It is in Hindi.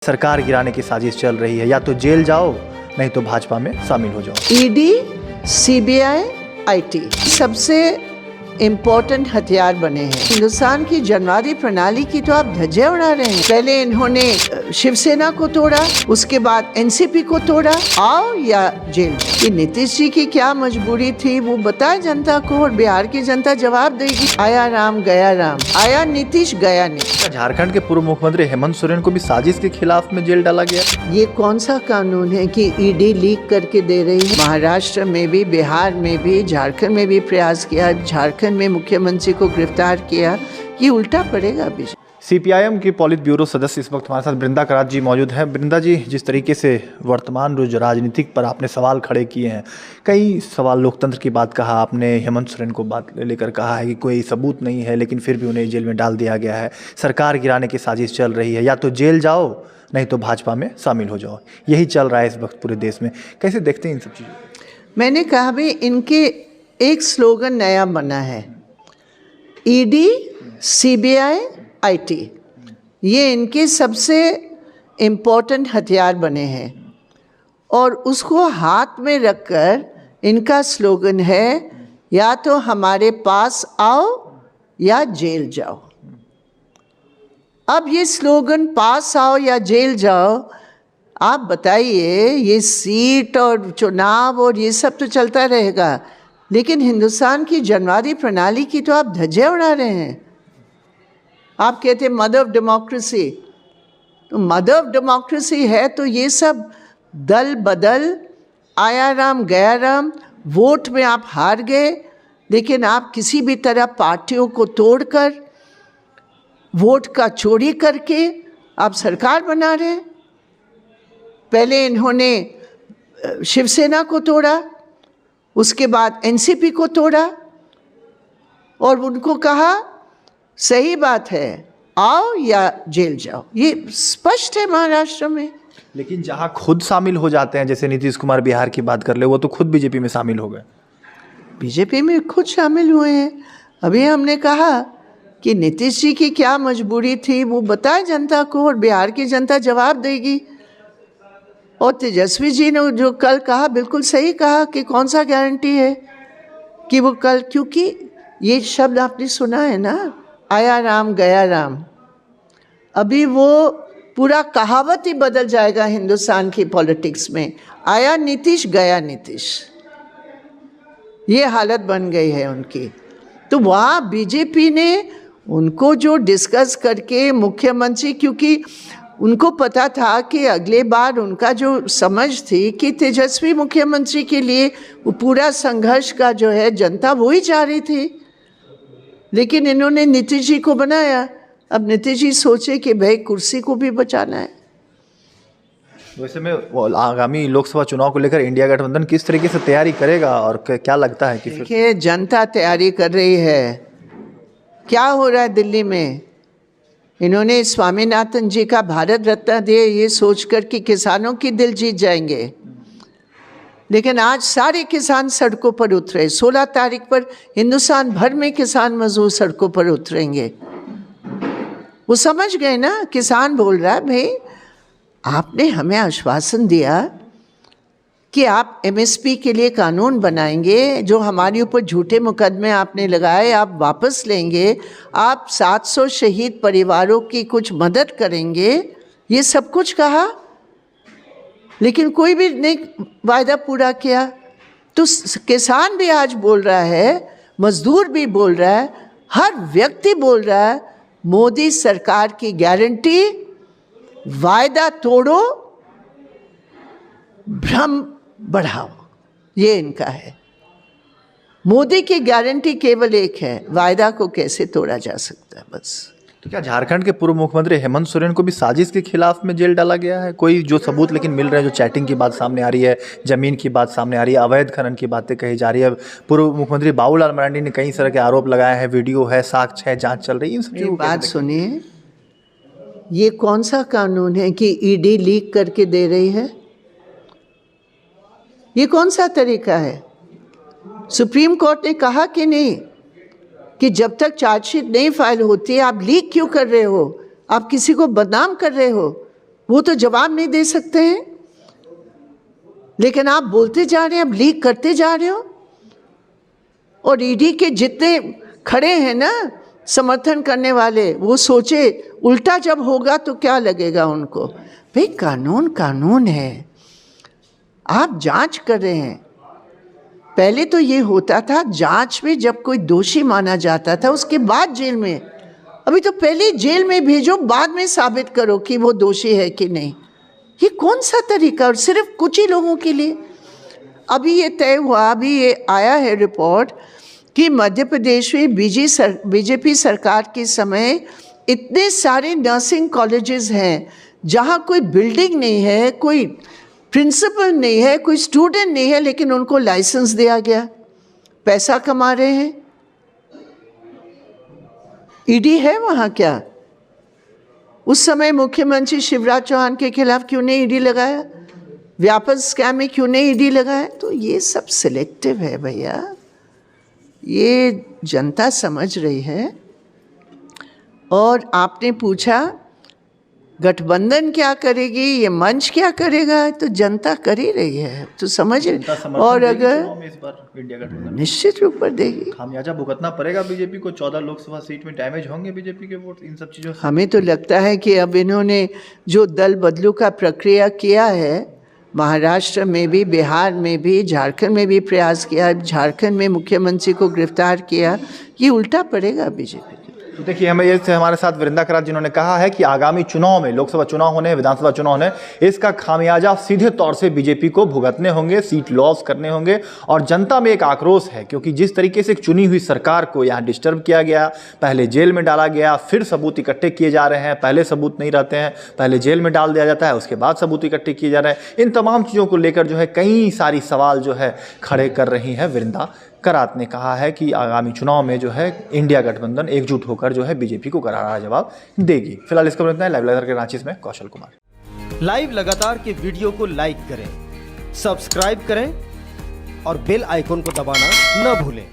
सरकार गिराने की साजिश चल रही है, या तो जेल जाओ नहीं तो भाजपा में शामिल हो जाओ। ईडी, सीबीआई, आईटी सबसे इम्पोर्टेंट हथियार बने हैं। हिंदुस्तान की जनवादी प्रणाली की तो आप धज्जियां उड़ा रहे हैं। पहले इन्होंने शिवसेना को तोड़ा, उसके बाद एनसीपी को तोड़ा, आओ या जेल। ये नीतीश जी की क्या मजबूरी थी वो बताए जनता को, और बिहार की जनता जवाब देगी। आया राम गया राम, आया नीतीश गया नीतीश। झारखंड के पूर्व मुख्यमंत्री हेमंत सोरेन को भी साजिश के खिलाफ में जेल डाला गया। ये कौन सा कानून है कि ईडी लीक करके दे रही है? महाराष्ट्र में भी, बिहार में भी, झारखंड में भी प्रयास किया, झारखंड में मुख्यमंत्री को गिरफ्तार किया। ये उल्टा पड़ेगा अभी। सीपीआईएम की पॉलिट ब्यूरो सदस्य इस वक्त हमारे साथ वृंदा करात जी मौजूद हैं। वृंदा जी, जिस तरीके से वर्तमान जो राजनीतिक पर आपने सवाल खड़े किए हैं, कई सवाल लोकतंत्र की बात कहा आपने, हेमंत सोरेन को बात लेकर कहा है कि कोई सबूत नहीं है लेकिन फिर भी उन्हें जेल में डाल दिया गया है, सरकार गिराने की साजिश चल रही है, या तो जेल जाओ नहीं तो भाजपा में शामिल हो जाओ, यही चल रहा है इस वक्त पूरे देश में। कैसे देखते हैं इन सब चीज़ों? मैंने कहा भी इनके एक स्लोगन नया बना है, ईडी, सीबीआई, आईटी। ये इनके सबसे इम्पोर्टेंट हथियार बने हैं और उसको हाथ में रखकर इनका स्लोगन है, या तो हमारे पास आओ या जेल जाओ। अब ये स्लोगन पास आओ या जेल जाओ, आप बताइए, ये सीट और चुनाव और ये सब तो चलता रहेगा, लेकिन हिंदुस्तान की जनवादी प्रणाली की तो आप धज्जियां उड़ा रहे हैं। आप कहते हैं मदर ऑफ डेमोक्रेसी, तो मदर ऑफ डेमोक्रेसी है तो ये सब दल बदल, आया राम गया राम, वोट में आप हार गए, लेकिन आप किसी भी तरह पार्टियों को तोड़कर, वोट का चोरी करके आप सरकार बना रहे हैं। पहले इन्होंने शिवसेना को तोड़ा, उसके बाद एनसीपी को तोड़ा और उनको कहा सही बात है, आओ या जेल जाओ। ये स्पष्ट है महाराष्ट्र में। लेकिन जहां खुद शामिल हो जाते हैं, जैसे नीतीश कुमार बिहार की बात कर ले, वो तो खुद बीजेपी में शामिल हो गए। बीजेपी में खुद शामिल हुए हैं। अभी हमने कहा कि नीतीश जी की क्या मजबूरी थी वो बताए जनता को, और बिहार की जनता जवाब देगी। और तेजस्वी जी ने जो कल कहा बिल्कुल सही कहा कि कौन सा गारंटी है कि वो कल, क्योंकि ये शब्द आपने सुना है ना, आया राम गया राम। अभी वो पूरा कहावत ही बदल जाएगा हिंदुस्तान की पॉलिटिक्स में, आया नीतीश गया नीतीश, ये हालत बन गई है उनकी। तो वहाँ बीजेपी ने उनको जो डिस्कस करके मुख्यमंत्री, क्योंकि उनको पता था कि अगले बार उनका जो समझ थी कि तेजस्वी मुख्यमंत्री के लिए वो पूरा संघर्ष का जो है जनता वो ही चाह रही थी, लेकिन इन्होंने नीतीश जी को बनाया। अब नीतीश जी सोचे कि भाई कुर्सी को भी बचाना है। वैसे में आगामी लोकसभा चुनाव को लेकर इंडिया गठबंधन किस तरीके से तैयारी करेगा, और क्या लगता है कि देखिए, जनता तैयारी कर रही है। क्या हो रहा है दिल्ली में? इन्होंने स्वामीनाथन जी का भारत रत्न दिए ये सोचकर कि किसानों की दिल जीत जाएंगे, लेकिन आज सारे किसान सड़कों पर उतरे। 16 तारीख पर हिंदुस्तान भर में किसान मजदूर सड़कों पर उतरेंगे। वो समझ गए ना, किसान बोल रहा है, भाई आपने हमें आश्वासन दिया कि आप एमएसपी के लिए कानून बनाएंगे, जो हमारे ऊपर झूठे मुकदमे आपने लगाए आप वापस लेंगे, आप 700 शहीद परिवारों की कुछ मदद करेंगे, ये सब कुछ कहा, लेकिन कोई भी नहीं वायदा पूरा किया। तो किसान भी आज बोल रहा है, मजदूर भी बोल रहा है, हर व्यक्ति बोल रहा है, मोदी सरकार की गारंटी, वायदा तोड़ो, भ्रम बढ़ाओ, ये इनका है। मोदी की गारंटी केवल एक है, वायदा को कैसे तोड़ा जा सकता है, बस। तो क्या झारखंड के पूर्व मुख्यमंत्री हेमंत सोरेन को भी साजिश के खिलाफ में जेल डाला गया है? कोई जो सबूत लेकिन मिल रहे हैं, जो चैटिंग की बात सामने आ रही है, जमीन की बात सामने आ रही है, अवैध खनन की बातें कही जा रही है, पूर्व मुख्यमंत्री बाबूलाल मरांडी ने कई तरह के आरोप लगाए हैं, वीडियो है, साक्ष्य है, जांच चल रही है, इन सब चीज़ों बात सुनिए। ये कौन सा कानून है कि ईडी लीक करके दे रही है? ये कौन सा तरीका है? सुप्रीम कोर्ट ने कहा कि नहीं कि जब तक चार्जशीट नहीं फाइल होती आप लीक क्यों कर रहे हो, आप किसी को बदनाम कर रहे हो। वो तो जवाब नहीं दे सकते हैं, लेकिन आप बोलते जा रहे हैं, अब लीक करते जा रहे हो। और ईडी के जितने खड़े हैं ना समर्थन करने वाले, वो सोचे उल्टा जब होगा तो क्या लगेगा उनको। भाई कानून कानून है, आप जांच कर रहे हैं। पहले तो ये होता था जांच में जब कोई दोषी माना जाता था उसके बाद जेल में, अभी तो पहले जेल में भेजो, बाद में साबित करो कि वो दोषी है कि नहीं। ये कौन सा तरीका, और सिर्फ कुछ ही लोगों के लिए। अभी ये तय हुआ, अभी ये आया है रिपोर्ट कि मध्य प्रदेश में बीजेपी सरकार के समय इतने सारे नर्सिंग कॉलेजेस हैं जहाँ कोई बिल्डिंग नहीं है, कोई प्रिंसिपल नहीं है, कोई स्टूडेंट नहीं है, लेकिन उनको लाइसेंस दिया गया, पैसा कमा रहे हैं। ईडी है वहाँ क्या? उस समय मुख्यमंत्री शिवराज चौहान के खिलाफ क्यों नहीं ईडी लगाया? व्यापक स्कैम में क्यों नहीं ईडी लगाया? तो ये सब सिलेक्टिव है भैया, ये जनता समझ रही है। और आपने पूछा गठबंधन क्या करेगी, ये मंच क्या करेगा, तो जनता कर ही रही है, तो समझ। और अगर इस बार इंडिया गठबंधन निश्चित रूप पर देगी, खामियाजा भुगतना पड़ेगा बीजेपी को। 14 लोकसभा सीट में डैमेज होंगे बीजेपी के वोट इन सब चीज़ों से। हमें तो लगता है कि अब इन्होंने जो दल बदलू का प्रक्रिया किया है, महाराष्ट्र में भी, बिहार में भी, झारखंड में भी प्रयास किया, झारखंड में मुख्यमंत्री को गिरफ्तार किया, ये उल्टा पड़ेगा बीजेपी। तो देखिए, हमें ये से हमारे साथ वृंदा करात जिन्होंने कहा है कि आगामी चुनाव में, लोकसभा चुनाव होने, विधानसभा चुनाव होने, इसका खामियाजा सीधे तौर से बीजेपी को भुगतने होंगे, सीट लॉस करने होंगे। और जनता में एक आक्रोश है, क्योंकि जिस तरीके से एक चुनी हुई सरकार को यहाँ डिस्टर्ब किया गया, पहले जेल में डाला गया, फिर सबूत इकट्ठे किए जा रहे हैं, पहले सबूत नहीं रहते हैं, पहले जेल में डाल दिया जाता है, उसके बाद सबूत इकट्ठे किए जा रहे हैं। इन तमाम चीज़ों को लेकर जो है कई सारी सवाल जो है खड़े कर रही हैं वृंदा करात ने कहा है कि आगामी चुनाव में जो है इंडिया गठबंधन एकजुट होकर जो है बीजेपी को करारा जवाब देगी। फिलहाल इसका इतना है। लाइव लगातार के रांची में कौशल कुमार। लाइव लगातार के वीडियो को लाइक करें, सब्सक्राइब करें और बेल आइकन को दबाना न भूलें।